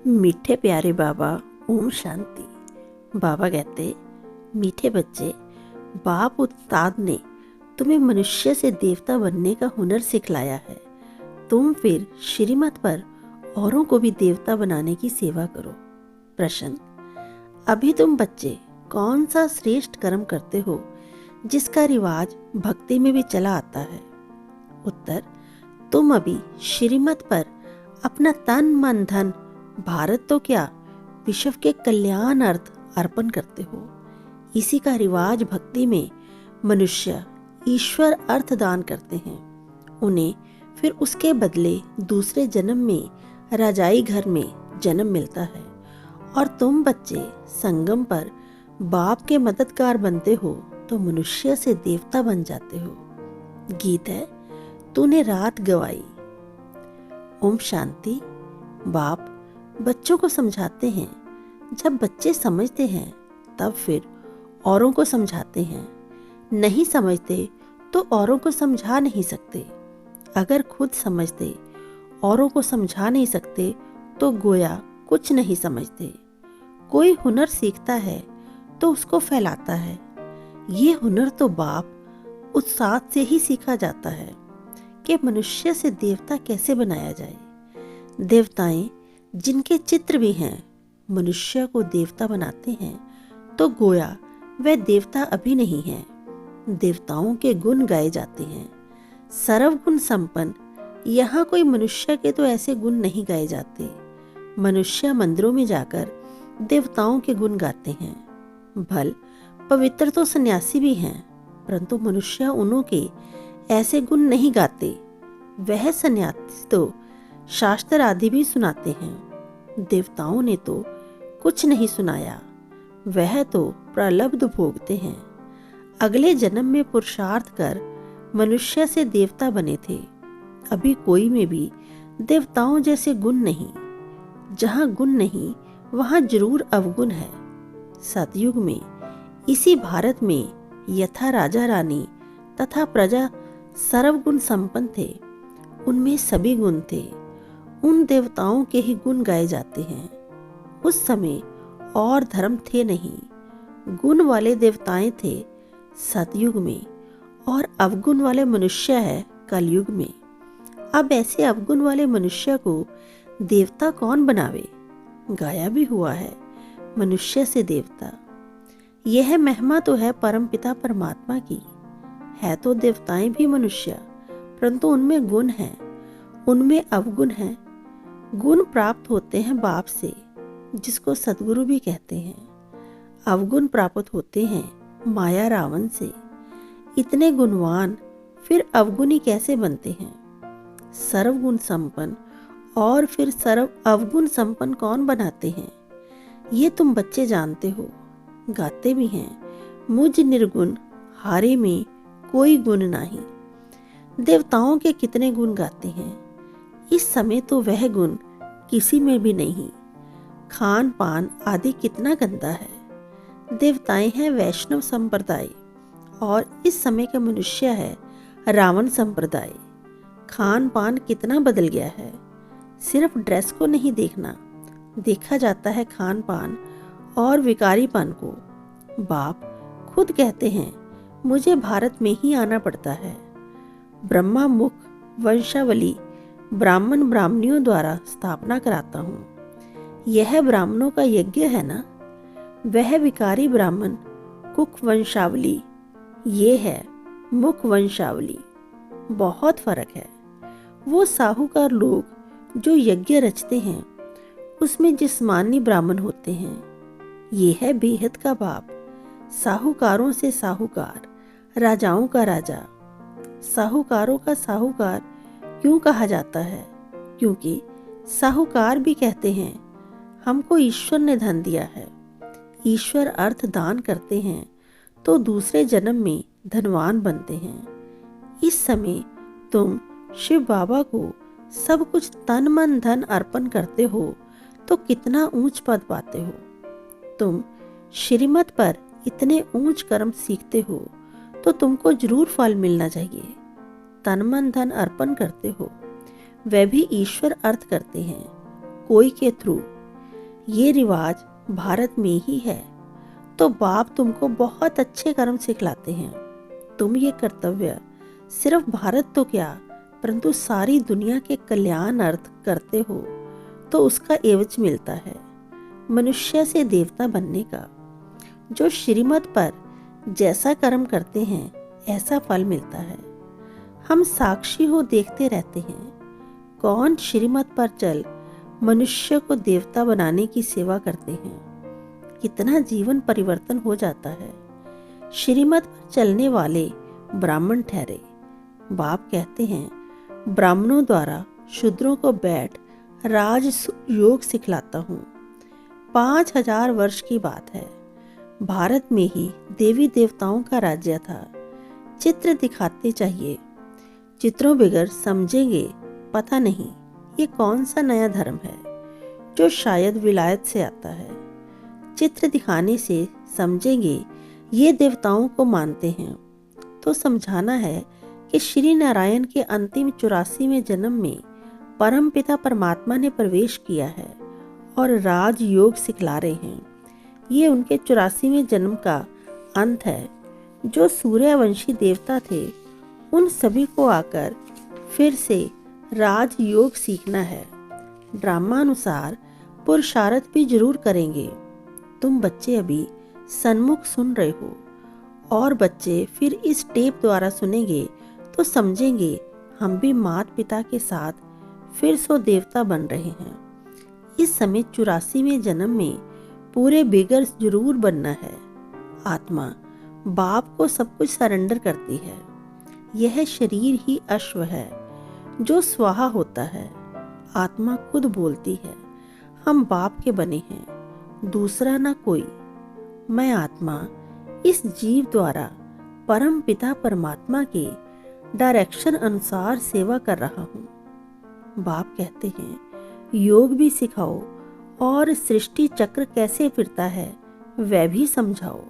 मीठे प्यारे बाबा, ओम शांति। बाबा कहते, मीठे बच्चे, बाप उस्ताद ने तुम्हें मनुष्य से देवता बनने का हुनर सिखलाया है। तुम फिर श्रीमत पर औरों को भी देवता बनाने की सेवा करो। प्रश्न: अभी तुम बच्चे कौन सा श्रेष्ठ कर्म करते हो जिसका रिवाज भक्ति में भी चला आता है? उत्तर: तुम अभी श्रीमत पर अपना तन मन धन, भारत तो क्या विश्व के कल्याण अर्थ अर्पण करते हो। इसी का रिवाज भक्ति में मनुष्य ईश्वर अर्थ दान करते हैं। उन्हें फिर उसके बदले दूसरे जन्म में राजाई घर में जन्म मिलता है और तुम बच्चे संगम पर बाप के मददगार बनते हो तो मनुष्य से देवता बन जाते हो। गीत है, तूने रात गवाई। ओम शांति। बाप बच्चों को समझाते हैं। जब बच्चे समझते हैं तब फिर औरों को समझाते हैं। नहीं समझते तो औरों को समझा नहीं सकते। अगर खुद समझते औरों को समझा नहीं सकते तो गोया कुछ नहीं समझते। कोई हुनर सीखता है तो उसको फैलाता है। ये हुनर तो बाप उत्साह से ही सीखा जाता है कि मनुष्य से देवता कैसे बनाया जाए। देवताएं जिनके चित्र भी हैं मनुष्य को देवता बनाते हैं तो गोया वह देवता अभी नहीं है। देवताओं के गुण गाए जाते हैं। सर्वगुण संपन्न। यहाँ कोई मनुष्य के तो ऐसे गुण नहीं गाए जाते। मनुष्य मंदिरों में जाकर देवताओं के गुण गाते हैं। भल पवित्र तो सन्यासी भी हैं, परंतु मनुष्य उन्हों के ऐसे गुण नहीं गाते। वह सन्यासी तो शास्त्र आदि भी सुनाते हैं। देवताओं ने तो कुछ नहीं सुनाया, वह तो प्रलब्ध भोगते हैं। अगले जन्म में पुरुषार्थ कर मनुष्य से देवता बने थे। अभी कोई में भी देवताओं जैसे गुण नहीं। जहाँ गुण नहीं वहाँ जरूर अवगुण है। सतयुग में इसी भारत में यथा राजा रानी तथा प्रजा सर्वगुण संपन्न थे। उनमें सभी गुण थे। उन देवताओं के ही गुण गाए जाते हैं। उस समय और धर्म थे नहीं। गुण वाले देवताएं थे सतयुग में और अवगुण वाले मनुष्य है कलयुग में। अब ऐसे अवगुण वाले मनुष्य को देवता कौन बनावे? गाया भी हुआ है, मनुष्य से देवता। यह महिमा तो है परमपिता परमात्मा की। है तो देवताएं भी मनुष्य, परंतु उनमें गुण हैं, उनमें अवगुण हैं। गुण प्राप्त होते हैं बाप से, जिसको सद्गुरु भी कहते हैं। अवगुण प्राप्त होते हैं माया रावण से। इतने गुणवान फिर अवगुणी कैसे बनते हैं? सर्वगुण संपन्न और फिर सर्व अवगुण संपन्न कौन बनाते हैं? ये तुम बच्चे जानते हो, गाते भी हैं। मुझ निर्गुण हारे में कोई गुण नहीं। देवताओं के कितने गुण गाते हैं। इस समय तो वह गुण किसी में भी नहीं। खान पान आदि कितना गंदा है। देवताएं हैं वैष्णव संप्रदाय और इस समय के मनुष्य है रावण संप्रदाय। खान पान कितना बदल गया है। सिर्फ ड्रेस को नहीं देखना, देखा जाता है खान पान और विकारीपन को। बाप खुद कहते हैं, मुझे भारत में ही आना पड़ता है। ब्रह्मा मुख वंशावली ब्राह्मण ब्राह्मणियों द्वारा स्थापना कराता हूँ। यह ब्राह्मणों का यज्ञ है ना। वह विकारी ब्राह्मण कुक वंशावली, ये है मुख वंशावली। बहुत फर्क है। वो साहूकार लोग जो यज्ञ रचते हैं उसमें जिस्मानी ब्राह्मण होते हैं। ये है बेहद का बाप। साहूकारों से साहूकार, राजाओं का राजा। साहूकारों का साहूकार क्यों कहा जाता है? क्योंकि साहूकार भी कहते हैं हमको ईश्वर ने धन दिया है। ईश्वर अर्थ दान करते हैं तो दूसरे जन्म में धनवान बनते हैं। इस समय तुम शिव बाबा को सब कुछ तन मन धन अर्पण करते हो तो कितना ऊंच पद पाते हो। तुम श्रीमत पर इतने ऊंच कर्म सीखते हो तो तुमको जरूर फल मिलना चाहिए। तन मन धन अर्पण करते हो, वह भी ईश्वर अर्थ करते हैं, कोई के थ्रू। ये रिवाज भारत में ही है, तो बाप तुमको बहुत अच्छे कर्म सिखलाते हैं। तुम ये कर्तव्य सिर्फ भारत तो क्या, परंतु सारी दुनिया के कल्याण अर्थ करते हो तो उसका एवज मिलता है, मनुष्य से देवता बनने का। जो श्रीमत पर जैसा कर्म करते हैं ऐसा फल मिलता है। हम साक्षी हो देखते रहते हैं, कौन श्रीमत पर चल मनुष्य को देवता बनाने की सेवा करते हैं, कितना जीवन परिवर्तन हो जाता है। श्रीमत पर चलने वाले ब्राह्मण ठहरे। बाप कहते हैं, ब्राह्मणों द्वारा शूद्रों को बैठ राज योग सिखलाता हूँ। 5000 वर्ष की बात है। भारत में ही देवी देवताओं का राज्य था। चित्र दिखाते चाहिए, चित्रों बगैर समझेंगे पता नहीं ये कौन सा नया धर्म है जो शायद विलायत से आता है। चित्र दिखाने से समझेंगे ये देवताओं को मानते हैं, तो समझाना है कि श्री नारायण के अंतिम 84वें जन्म में परम पिता परमात्मा ने प्रवेश किया है और राज योग सिखला रहे हैं। ये उनके 84वें जन्म का अंत है। जो सूर्यवंशी देवता थे उन सभी को आकर फिर से राज योग सीखना है। ड्रामानुसार पुरुषार्थ भी जरूर करेंगे। तुम बच्चे अभी सन्मुख सुन रहे हो और बच्चे फिर इस टेप द्वारा सुनेंगे तो समझेंगे हम भी माता पिता के साथ फिर सो देवता बन रहे हैं। इस समय 84वें जन्म में पूरे बिगर जरूर बनना है। आत्मा बाप को सब कुछ सरेंडर करती है। यह शरीर ही अश्व है जो स्वाहा होता है। आत्मा खुद बोलती है, हम बाप के बने हैं, दूसरा ना कोई। मैं आत्मा इस जीव द्वारा परम पिता परमात्मा के डायरेक्शन अनुसार सेवा कर रहा हूँ। बाप कहते हैं, योग भी सिखाओ और सृष्टि चक्र कैसे फिरता है वह भी समझाओ।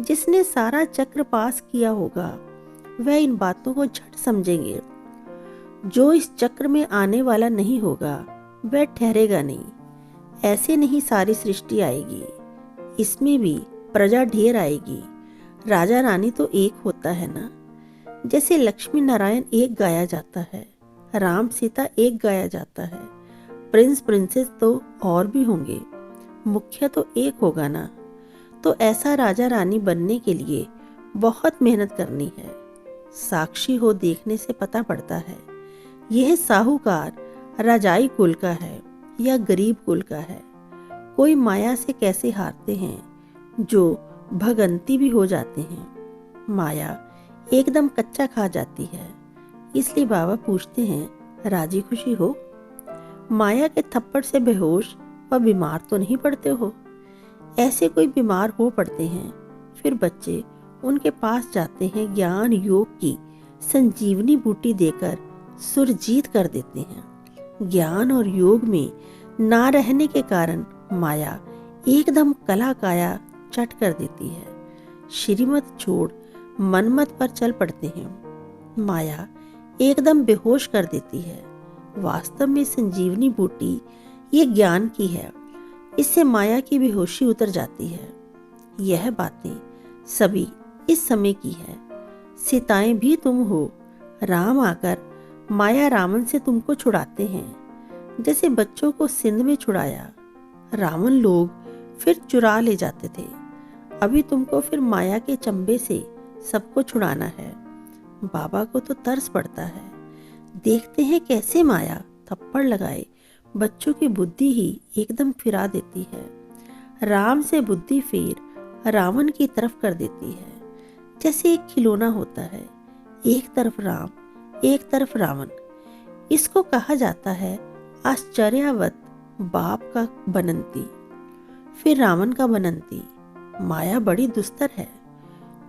जिसने सारा चक्र पास किया होगा वह इन बातों को झट समझेंगे। जो इस चक्र में आने वाला नहीं होगा वह ठहरेगा नहीं। ऐसे नहीं सारी सृष्टि आएगी, इसमें भी प्रजा ढेर आएगी। राजा रानी तो एक होता है ना। जैसे लक्ष्मी नारायण एक गाया जाता है, राम सीता एक गाया जाता है, प्रिंस प्रिंसेस तो और भी होंगे, मुख्य तो एक होगा ना। तो ऐसा राजा रानी बनने के लिए बहुत मेहनत करनी है। साक्षी हो देखने से पता पड़ता है यह साहूकार राजाई कुल का है या गरीब कुल का है। कोई माया से कैसे हारते हैं जो भगंती भी हो जाते हैं। माया एकदम कच्चा खा जाती है, इसलिए बाबा पूछते हैं, राजी खुशी हो? माया के थप्पड़ से बेहोश व बीमार तो नहीं पड़ते हो? ऐसे कोई बीमार हो पड़ते हैं, फिर बच्चे उनके पास जाते हैं, ज्ञान योग की संजीवनी बूटी देकर सुरजीत कर देते हैं। ज्ञान और योग में ना रहने के कारण माया एकदम कला काया चट कर देती है। श्रीमत छोड़ मनमत पर चल पड़ते हैं। माया एकदम बेहोश कर देती है। वास्तव में संजीवनी बूटी ये ज्ञान की है, इससे माया की बेहोशी उतर जाती है। यह बातें सभी इस समय की है। सीताएं भी तुम हो। राम आकर माया रावण से तुमको छुड़ाते हैं, जैसे बच्चों को सिंध में छुड़ाया। रावण लोग फिर चुरा ले जाते थे। अभी तुमको फिर माया के चंबे से सबको छुड़ाना है। बाबा को तो तरस पड़ता है। देखते हैं कैसे माया थप्पड़ लगाए बच्चों की बुद्धि ही एकदम फिरा देती है। राम से बुद्धि फेर रावण की तरफ कर देती है। जैसे एक खिलौना होता है, एक तरफ राम एक तरफ रावण। इसको कहा जाता है आश्चर्यवत बाप का बनंती, फिर रावण का बनंती। माया बड़ी दुस्तर है,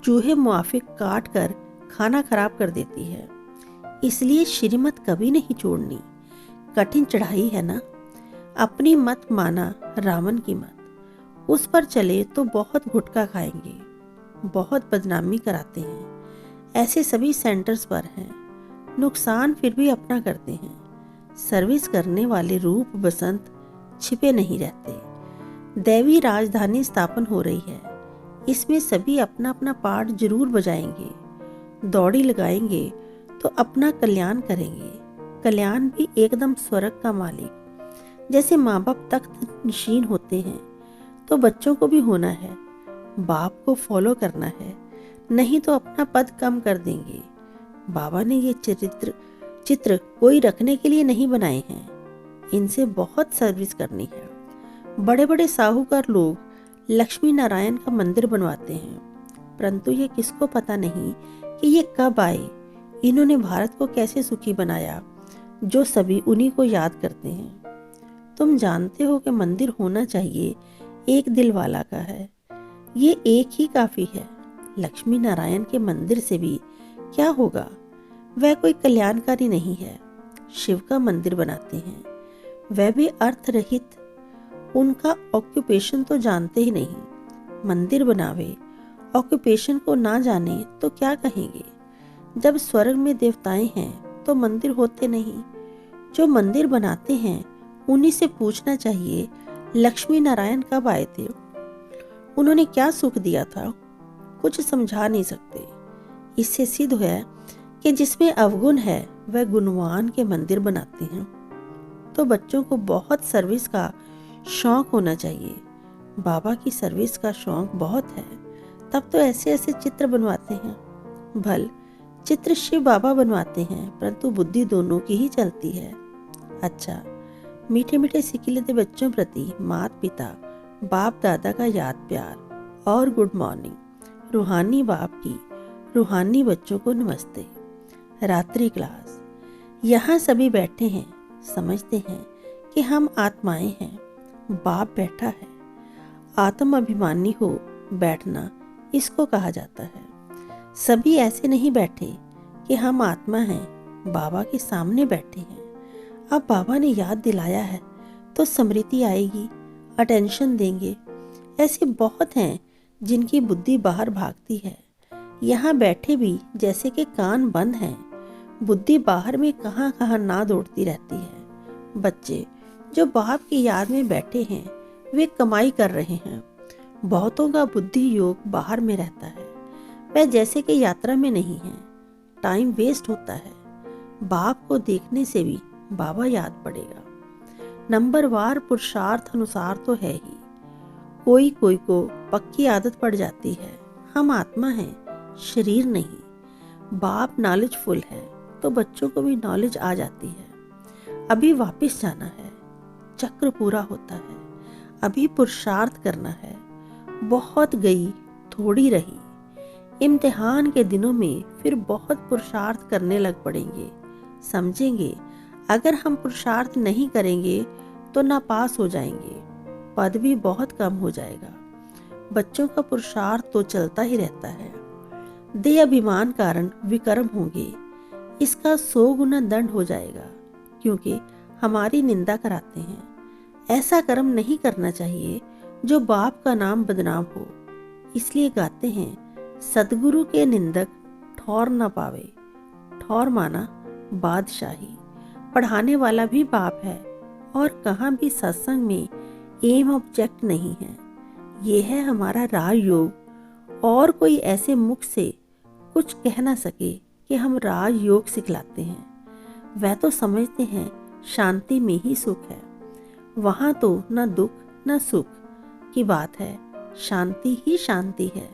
चूहे मुआफिक काट कर खाना खराब कर देती है। इसलिए श्रीमत कभी नहीं छोड़नी। कठिन चढ़ाई है ना। अपनी मत माना रावण की मत, उस पर चले तो बहुत गुटखा खाएंगे, बहुत बदनामी कराते हैं। ऐसे सभी सेंटर्स पर हैं। नुकसान फिर भी अपना करते हैं। सर्विस करने वाले रूप बसंत छिपे नहीं रहते। दैवी राजधानी स्थापन हो रही है। इसमें सभी अपना अपना पार्ट जरूर बजाएंगे, दौड़ी लगाएंगे तो अपना कल्याण करेंगे। कल्याण भी एकदम स्वर्ग का मालिक। जैसे माँ बाप तख्त नशीन होते हैं तो बच्चों को भी होना है। बाप को फॉलो करना है, नहीं तो अपना पद कम कर देंगे। बाबा ने ये चित्र कोई रखने के लिए नहीं बनाए हैं, इनसे बहुत सर्विस करनी है। बड़े बड़े साहूकार लोग लक्ष्मी नारायण का मंदिर बनवाते हैं, परंतु ये किसको पता नहीं कि ये कब आए, इन्होंने भारत को कैसे सुखी बनाया, जो सभी उन्हीं को याद करते हैं। तुम जानते हो कि मंदिर होना चाहिए एक दिल वाला का है, ये एक ही काफी है। लक्ष्मी नारायण के मंदिर से भी क्या होगा, वह कोई कल्याणकारी नहीं है। शिव का मंदिर बनाते हैं, वह भी अर्थ रहित, उनका ऑक्यूपेशन तो जानते ही नहीं। मंदिर बनावे, ऑक्यूपेशन को ना जाने तो क्या कहेंगे। जब स्वर्ग में देवताएं हैं तो मंदिर होते नहीं। जो मंदिर बनाते हैं उन्हीं से पूछना चाहिए लक्ष्मी नारायण कब आए थे, उन्होंने क्या सुख दिया था। कुछ समझा नहीं सकते। इससे सिद्ध है कि जिसमें अवगुण है वह गुणवान के मंदिर बनाते हैं। तो बच्चों को बहुत सर्विस का शौक होना चाहिए। बाबा की सर्विस का शौक बहुत है, तब तो ऐसे ऐसे चित्र बनवाते हैं। भल चित्र शिव बाबा बनवाते हैं, परंतु बुद्धि दोनों की ही चलती है। अच्छा, मीठे मीठे सिकिलते बच्चों प्रति माता पिता बाप दादा का याद प्यार और गुड मॉर्निंग। रूहानी बाप की रूहानी बच्चों को नमस्ते। रात्रि क्लास। यहाँ सभी बैठे हैं, समझते हैं कि हम आत्माएं हैं। बाप बैठा है। आत्म अभिमानी हो बैठना इसको कहा जाता है। सभी ऐसे नहीं बैठे कि हम आत्मा हैं, बाबा के सामने बैठे हैं। अब बाबा ने याद दिलाया है तो स्मृति आएगी, अटेंशन देंगे। ऐसे बहुत हैं जिनकी बुद्धि बाहर भागती है। यहाँ बैठे भी जैसे कि कान बंद हैं, बुद्धि बाहर में कहाँ कहाँ ना दौड़ती रहती है। बच्चे जो बाप की याद में बैठे हैं वे कमाई कर रहे हैं। बहुतों का बुद्धि योग बाहर में रहता है, वह जैसे कि यात्रा में नहीं है। टाइम वेस्ट होता है। बाप को देखने से भी बाबा याद पड़ेगा। नंबरवार पुरुषार्थ अनुसार तो है ही। कोई कोई को पक्की आदत पड़ जाती है। हम आत्मा हैं, शरीर नहीं। बाप नॉलेजफुल है तो बच्चों को भी नॉलेज आ जाती है। अभी वापस जाना है, चक्र पूरा होता है। अभी पुरुषार्थ करना है। बहुत गई थोड़ी रही। इम्तिहान के दिनों में फिर बहुत पुरुषार्थ करने लग पड़ेंगे। समझेंगे अगर हम पुरुषार्थ नहीं करेंगे तो नापास हो जाएंगे, पद भी बहुत कम हो जाएगा। बच्चों का पुरुषार्थ तो चलता ही रहता है। देह अभिमान कारण विकर्म होंगे, इसका 100 गुना दंड हो जाएगा, क्योंकि हमारी निंदा कराते हैं। ऐसा कर्म नहीं करना चाहिए जो बाप का नाम बदनाम हो। इसलिए गाते हैं, सदगुरु के निंदक ठौर न पावे। ठौर माना बादशाही। पढ़ाने वाला भी बाप है और कहाँ भी सत्संग में एम ऑब्जेक्ट नहीं है। ये है हमारा राजयोग। और कोई ऐसे मुख से कुछ कह ना सके कि हम राजयोग सिखलाते हैं। वह तो समझते हैं शांति में ही सुख है। वहाँ तो न दुख न सुख की बात है, शांति ही शांति है।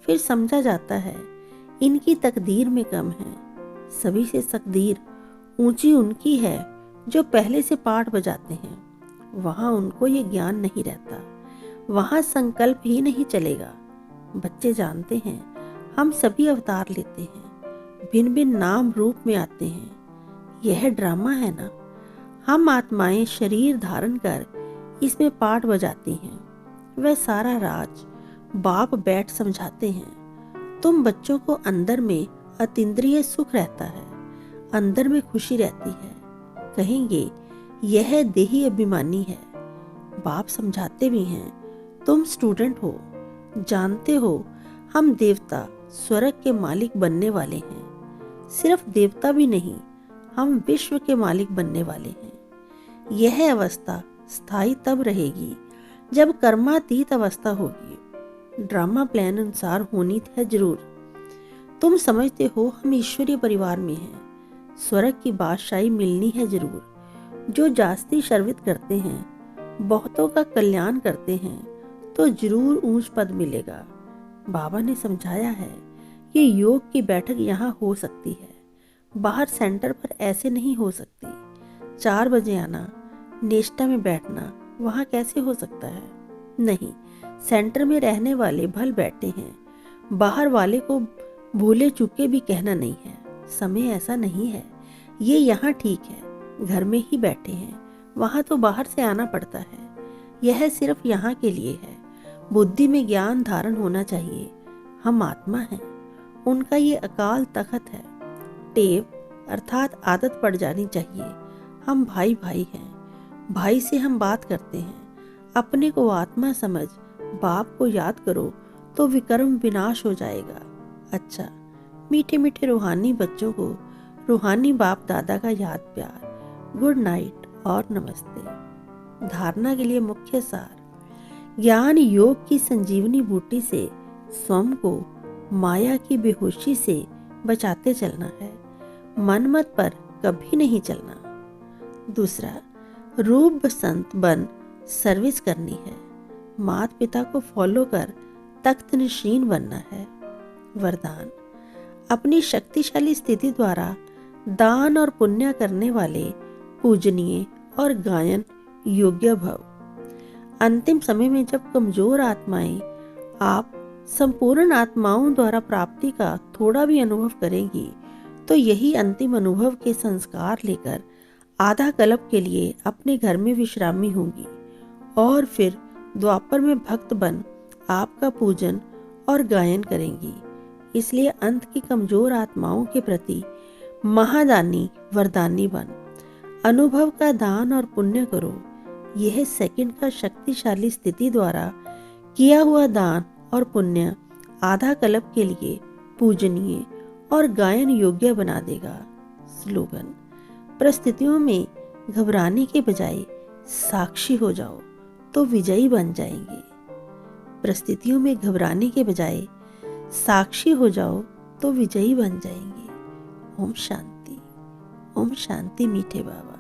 फिर समझा जाता है इनकी तकदीर में कम है। सभी से तकदीर ऊंची उनकी है जो पहले से पाठ बजाते हैं। वहाँ उनको ये ज्ञान नहीं रहता, वहाँ संकल्प ही नहीं चलेगा। बच्चे जानते हैं हम सभी अवतार लेते हैं, भिन्न भिन्न नाम रूप में आते हैं। यह ड्रामा है ना। हम आत्माएं शरीर धारण कर इसमें पाठ बजाती हैं। वह सारा राज बाप बैठ समझाते हैं। तुम बच्चों को अंदर में अतीन्द्रिय सुख रहता है, अंदर में खुशी रहती है। कहेंगे यह देही अभिमानी है। बाप समझाते भी हैं, तुम स्टूडेंट हो, जानते हो हम देवता स्वर्ग के मालिक बनने वाले हैं। सिर्फ देवता भी नहीं, हम विश्व के मालिक बनने वाले हैं। यह अवस्था स्थायी तब रहेगी जब कर्मातीत अवस्था होगी, ड्रामा प्लान अनुसार होनी है जरूर। तुम समझते हो हम ईश्वरीय परिवार में हैं, स्वर्ग की बादशाही मिलनी है जरूर। जो जास्ती शर्वित करते हैं, बहुतों का कल्याण करते हैं, तो जरूर ऊंच पद मिलेगा। बाबा ने समझाया है कि योग की बैठक यहाँ हो सकती है, बाहर सेंटर पर ऐसे नहीं हो सकती। 4 बजे आना, नेष्टा में बैठना वहाँ कैसे हो सकता है? नहीं, सेंटर में रहने वाले भल बैठे हैं, बाहर वाले को भूले चुके भी कहना नहीं है। समय ऐसा नहीं है, ये यहाँ ठीक है, घर में ही बैठे हैं, वहाँ तो बाहर से आना पड़ता है। यह सिर्फ यहाँ के लिए है। बुद्धि में ज्ञान धारण होना चाहिए। हम आत्मा हैं, उनका ये अकाल तखत है। टेव अर्थात आदत पड़ जानी चाहिए। हम भाई भाई हैं, भाई से हम बात करते हैं। अपने को आत्मा समझ बाप को याद करो तो विकर्म विनाश हो जाएगा। अच्छा, मीठे मीठे रूहानी बच्चों को रूहानी बाप दादा का याद प्यार। गुड नाइट और नमस्ते। धारणा के लिए मुख्य सार: ज्ञान योग की संजीवनी बूटी से स्वयं को माया की बेहोशी से बचाते चलना है, मनमत पर कभी नहीं चलना। दूसरा, रूप बसंत बन सर्विस करनी है, माता पिता को फॉलो कर तख्त नशीन बनना है। वरदान: अपनी शक्तिशाली स्थिति द्वारा दान और पुण्य करने वाले पूजनीय और गायन योग्य भव। अंतिम समय में जब कमजोर आत्माएं आप संपूर्ण आत्माओं द्वारा प्राप्ति का थोड़ा भी अनुभव करेंगी, तो यही अंतिम अनुभव के संस्कार लेकर आधा कल्प के लिए अपने घर में विश्रामी होंगी और फिर द्वापर में भक्त बन आपका पूजन और गायन करेंगी। इसलिए अंत की कमजोर आत्माओं के प्रति महादानी वरदानी बन अनुभव का दान और पुण्य करो। यह सेकंड का शक्तिशाली स्थिति द्वारा किया हुआ दान और पुण्य आधा कल्प के लिए पूजनीय और गायन योग्य बना देगा। स्लोगन: परिस्थितियों में घबराने के बजाय साक्षी हो जाओ तो विजयी बन जाएंगे। परिस्थितियों में घबराने के बजाय साक्षी हो जाओ तो विजयी बन जाएंगे। ओम शांति, ओम शांति मीठे बाबा।